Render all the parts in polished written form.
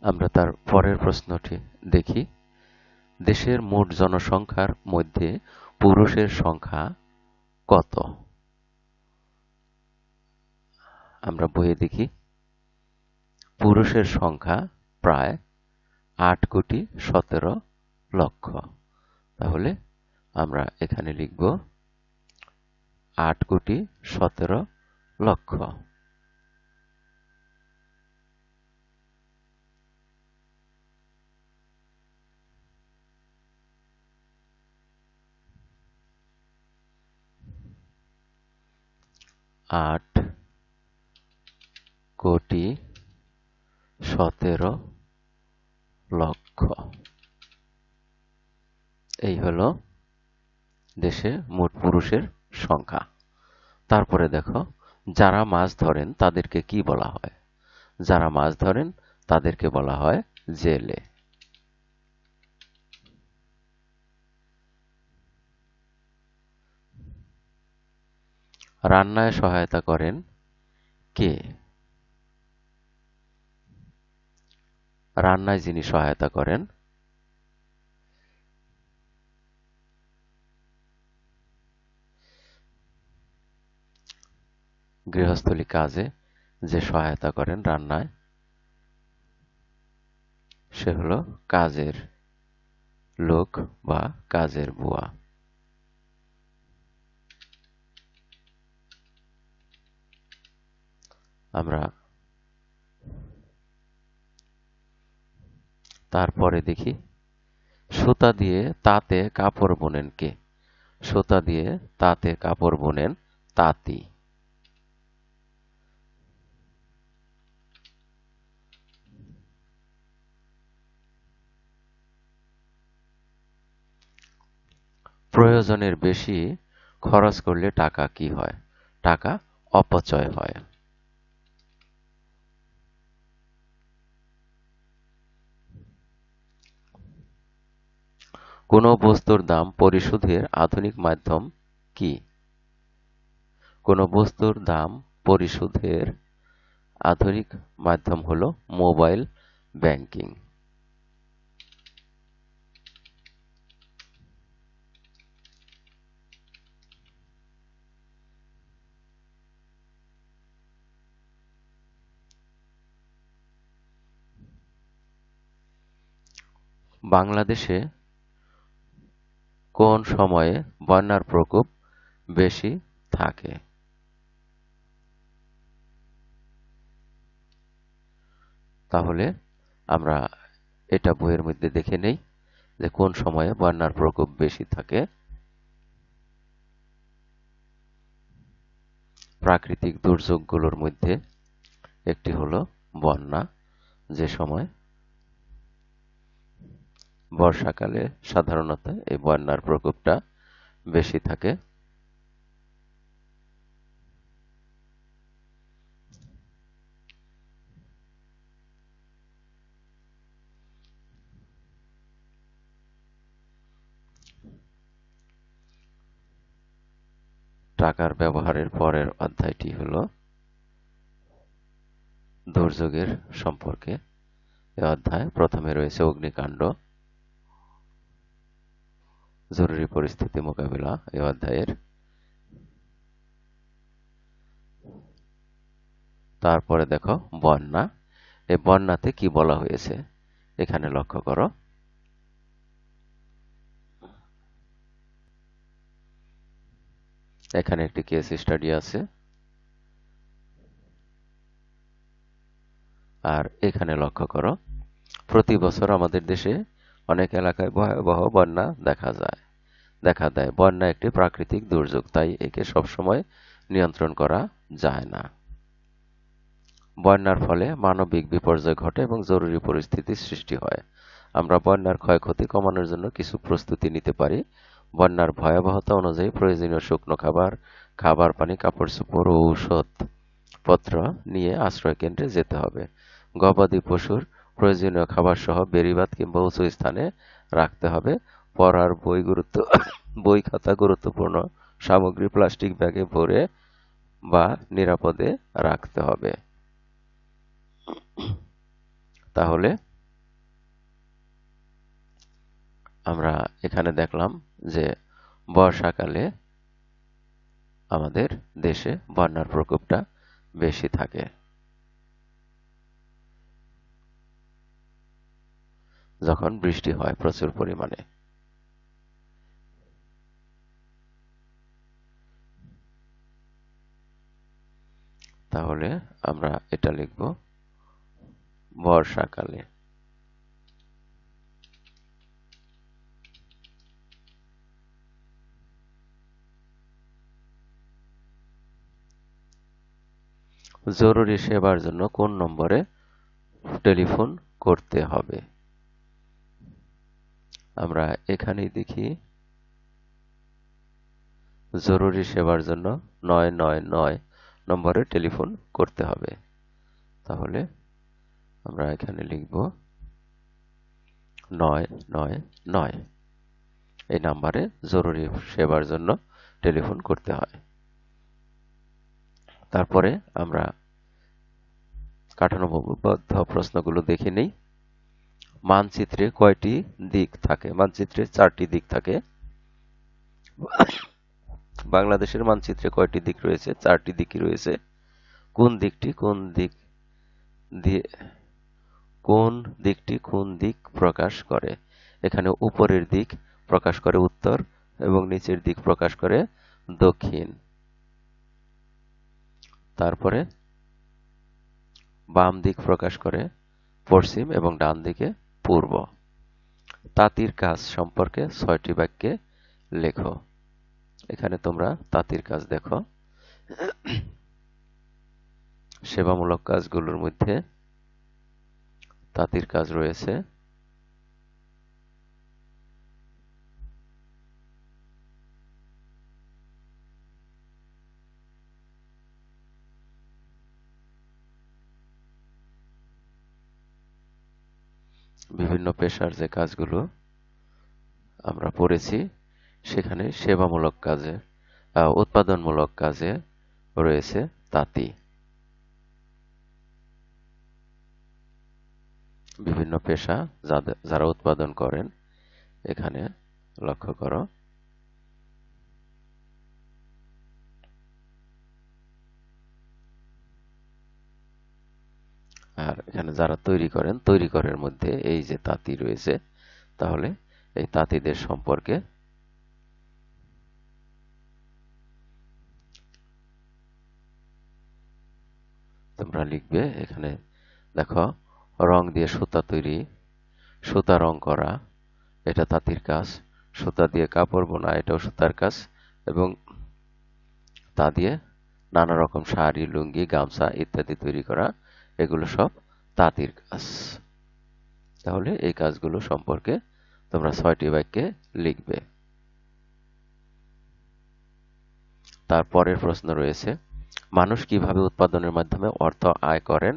আমরা তার পরের প্রশ্নটি দেখি। দেশের মোট জনসংখ্যার মধ্যে পুরুষের সংখ্যা কত? আমরা বইয়ে দেখি পুরুষের সংখ্যা প্রায় 8,17,00,000। তাহলে আমরা এখানে লিখব 8,17,00,000। আট কোটি 17,00,000। এই হলো দেশে মোট পুরুষের সংখ্যা। তারপরে দেখো, যারা মাছ ধরেন তাদেরকে কি বলা হয়? যারা মাছ ধরেন তাদেরকে বলা হয় জেলে। রান্নায় সহায়তা করেন কে? রান্নায় যিনি সহায়তা করেন গৃহস্থলী কাজে যে সহায়তা করেন রান্নায়, সে হলো কাজের লোক বা কাজের বুয়া। আমরা তারপরে দেখি, সুতা দিয়ে তাঁতে কাপড় বোনেন কে? সুতা দিয়ে তাঁতে কাপড় বোনেন তাঁতি। প্রয়োজনের বেশি খরচ করলে টাকা কি হয়? টাকা অপচয় হয়। কোনো বস্তুর দাম পরিশোধের আধুনিক মাধ্যম কি? কোনো বস্তুর দাম পরিশোধের আধুনিক মাধ্যম হলো মোবাইল ব্যাংকিং। বাংলাদেশে কোন সময়ে বন্যার প্রকোপ বেশি থাকে? তাহলে আমরা এটা বইয়ের মধ্যে দেখে নেই যে কোন সময়ে বন্যার প্রকোপ বেশি থাকে। প্রাকৃতিক দুর্যোগগুলোর মধ্যে একটি হলো বন্যা, যে সময় বর্ষাকালে সাধারণত এই বন্যার প্রকোপটা বেশি থাকে। টাকার ব্যবহারের পরের অধ্যায়টি হলো দুর্যোগের সম্পর্কে। এই অধ্যায় প্রথমে রয়েছে অগ্নিকাণ্ড, জরুরি পরিস্থিতি মোকাবিলা এই অধ্যায়ের। তারপরে দেখো বন্যা। এই বন্যাতে কি বলা হয়েছে এখানে লক্ষ্য করো। এখানে একটি কেস স্টাডি আছে, আর এখানে লক্ষ্য করো, প্রতি বছর আমাদের দেশে অনেক এলাকায় ভয়াবহ বন্যা দেখা দেয়। বন্যা একটি প্রাকৃতিক দুর্যোগ, তাই একে সবসময় নিয়ন্ত্রণ করা যায় না। বন্যার ফলে মানবিক বিপর্যয় ঘটে এবং জরুরি পরিস্থিতির সৃষ্টি হয়। আমরা বন্যার ক্ষয়ক্ষতি কমানোর জন্য কিছু প্রস্তুতি নিতে পারি। বন্যার ভয়াবহতা অনুযায়ী প্রয়োজনীয় শুকনো খাবার পানি, কাপড়-চোপড় ও ঔষধপত্র নিয়ে আশ্রয় কেন্দ্রে যেতে হবে। গবাদি পশুর প্রয়োজনীয় খাবার সহ বেড়িবাঁধ কিংবা উঁচু স্থানে রাখতে হবে। পড়ার বই খাতা, গুরুত্বপূর্ণ সামগ্রী প্লাস্টিক ব্যাগে ভরে বা নিরাপদে রাখতে হবে। তাহলে আমরা এখানে দেখলাম যে বর্ষাকালে আমাদের দেশে বন্যার প্রকোপটা বেশি থাকে। যখন বৃষ্টি হয় প্রচুর পরিমাণে। তাহলে আমরা এটা লিখব বর্ষাকালে। জরুরি সেবার জন্য কোন নম্বরে টেলিফোন করতে হবে? আমরা এখানেই দেখি জরুরি সেবার জন্য 999 নম্বরে টেলিফোন করতে হবে। তাহলে আমরা এখানে লিখব 999। এই নাম্বারে জরুরি সেবার জন্য টেলিফোন করতে হয়। তারপরে আমরা কাঠামোবদ্ধ প্রশ্নগুলো দেখে নেই। মানচিত্রে কয়টি দিক থাকে? মানচিত্রে 4টি দিক থাকে। বাংলাদেশের মানচিত্রে কয়টি দিক রয়েছে? 4টি দিকই রয়েছে। কোন দিকটি কোন দিক প্রকাশ করে? এখানে উপরের দিক প্রকাশ করে উত্তর এবং নিচের দিক প্রকাশ করে দক্ষিণ। তারপরে বাম দিক প্রকাশ করে পশ্চিম এবং ডান দিকে পূর্ব। তাঁতির কাজ সম্পর্কে 6টি বাক্যে লেখো। এখানে তোমরা তাঁতির কাজ দেখো। সেবামূলক কাজগুলোর মধ্যে তাঁতির কাজ রয়েছে। বিভিন্ন পেশার যে কাজগুলো আমরা পড়েছি সেখানে সেবামূলক কাজে উৎপাদনমূলক কাজে রয়েছে তাঁতি। বিভিন্ন পেশা যারা উৎপাদন করেন এখানে লক্ষ্য করো। আর এখানে যারা তৈরি করেন তৈরি করার মধ্যে এই যে তাঁতি রয়েছে, তাহলে এই তাঁতিদের সম্পর্কে তোমরা লিখবে। এখানে দেখো রং দিয়ে সুতা তৈরি, সুতা রং করা, এটা তাঁতির কাজ। সুতা দিয়ে কাপড় বোনা, এটাও সুতার কাজ। এবং তা দিয়ে নানা রকম শাড়ি, লুঙ্গি, গামছা ইত্যাদি তৈরি করা, এগুলো সব তাঁতির কাজ। তাহলে এই কাজগুলো সম্পর্কে তোমরা 6টি বাক্যে লিখবে। তারপরের প্রশ্ন রয়েছে, মানুষ কিভাবে উৎপাদনের মাধ্যমে অর্থ আয় করেন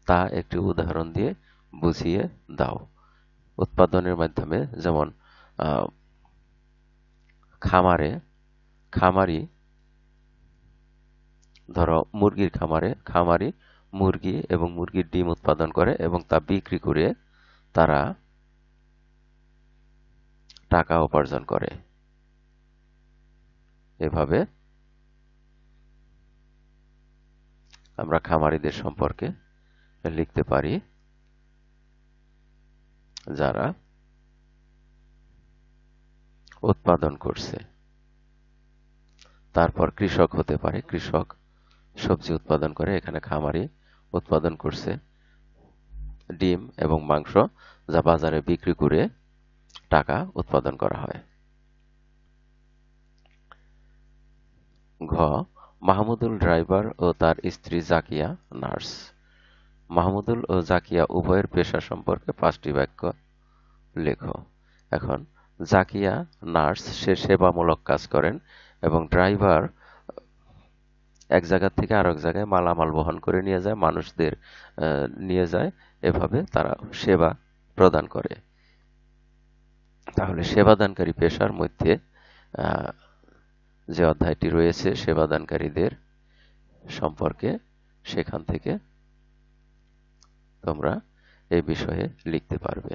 তা একটি উদাহরণ দিয়ে বুঝিয়ে দাও। উৎপাদনের মাধ্যমে যেমন খামারি ধরো মুরগির খামারি মুরগি এবং মুরগির ডিম উৎপাদন করে এবং তা বিক্রি করে তারা টাকা উপার্জন করে। এভাবে আমরা খামারিদের সম্পর্কে লিখতে পারি যারা উৎপাদন করছে। তারপর কৃষক হতে পারে, কৃষক সবজি উৎপাদন করে, এখানে খামারি উৎপাদন করছে ডিম এবং মাংস, যা বাজারে বিক্রি করে টাকা উৎপাদন করা হয়। ঘ, মাহমুদুল ড্রাইভার ও তার স্ত্রী জাকিয়া নার্স। মাহমুদুল ও জাকিয়া উভয়ের পেশা সম্পর্কে 5টি বাক্য লেখো। এখন জাকিয়া নার্স, সে সেবামূলক কাজ করেন, এবং ড্রাইভার এক জায়গা থেকে আরেক জায়গায় মালামাল বহন করে নিয়ে যায়, মানুষদের নিয়ে যায়। এভাবে তারা সেবা প্রদান করে। তাহলে সেবাদানকারী পেশার মধ্যে যে অধ্যায়টি রয়েছে সেবাদানকারীদের সম্পর্কে, সেখান থেকে তোমরা এই বিষয়ে লিখতে পারবে।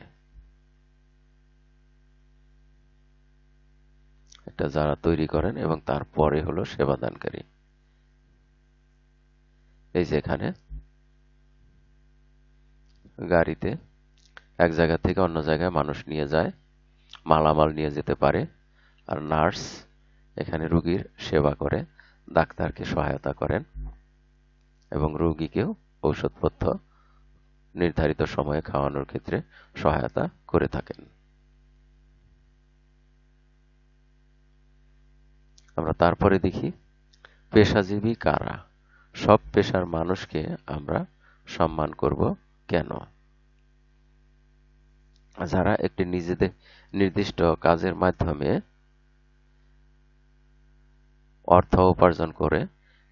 এটা যারা তৈরি করেন এবং তারপরে হলো সেবাদানকারী। এই যে এখানে গাড়িতে এক জায়গা থেকে অন্য জায়গায় মানুষ নিয়ে যায়, মালামাল নিয়ে যেতে পারে। আর নার্স এখানে রোগীর সেবা করে, ডাক্তারকে সহায়তা করেন এবং রোগীকেও ঔষধপত্র নির্ধারিত সময়ে খাওয়ানোর ক্ষেত্রে সহায়তা করে থাকেন। আমরা তারপরে দেখি পেশাজীবী কারা। সব পেশার মানুষকে আমরা সম্মান করব কেন? যারা একটি নিজেদের নির্দিষ্ট কাজের মাধ্যমে অর্থ উপার্জন করে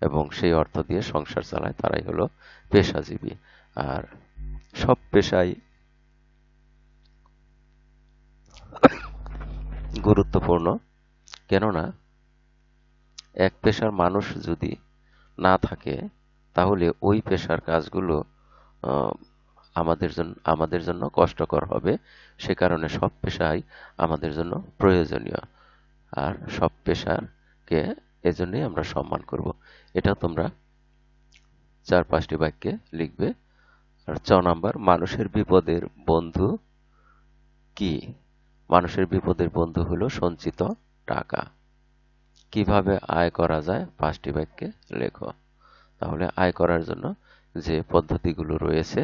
এবং সেই অর্থ দিয়ে সংসার চালায় তারাই হলো পেশাজীবী। আর সব পেশাই গুরুত্বপূর্ণ, কেননা এক পেশার মানুষ যদি না থাকে তাহলে ওই পেশার কাজগুলো আহ, আমাদের জন্য কষ্টকর হবে। সে কারণে সব পেশাই আমাদের জন্য প্রয়োজনীয়। আর সব পেশাকে এজন্যই আমরা সম্মান করব। এটা তোমরা 4-5টি বাক্যে লিখবে। আর 6 নাম্বার, মানুষের বিপদের বন্ধু কি? মানুষের বিপদের বন্ধু হলো সঞ্চিত টাকা। কিভাবে আয় করা যায় 5টি বাক্যে লেখো। তাহলে আয় করার জন্য যে পদ্ধতিগুলো রয়েছে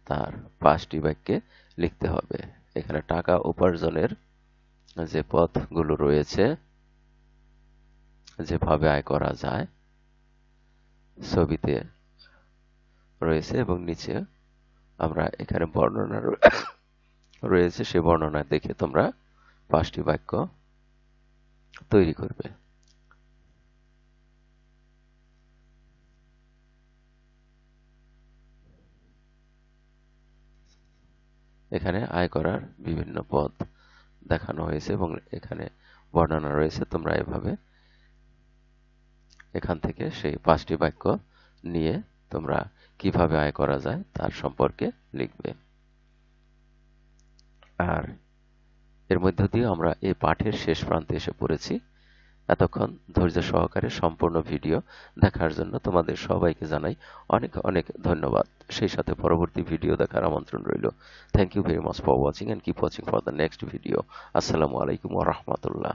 তার 5টি বাক্যে লিখতে হবে। এখানে টাকা উপার্জনের যে পথগুলো রয়েছে, যেভাবে আয় করা যায় ছবিতে রয়েছে এবং নিচে আমরা এখানে বর্ণনা রয়েছে, সেই বর্ণনা দেখে তোমরা 5টি বাক্য তৈরি করবে। এখানে আয় করার বিভিন্ন পথ দেখানো হয়েছে এবং এখানে বর্ণনা রয়েছে। তোমরা এভাবে এখান থেকে সেই 5টি বাক্য নিয়ে তোমরা কিভাবে আয় করা যায় তার সম্পর্কে লিখবে। আর এর মধ্য দিয়ে আমরা এই পাঠের শেষ প্রান্তে এসে পড়েছি। এতক্ষণ ধৈর্য সহকারে সম্পূর্ণ ভিডিও দেখার জন্য তোমাদের সবাইকে জানাই অনেক অনেক ধন্যবাদ। সেই সাথে পরবর্তী ভিডিও দেখার আমন্ত্রণ রইল। Thank you very much for watching and keep watching for the next video. আসসালামু আলাইকুম ওয়া রাহমাতুল্লাহ।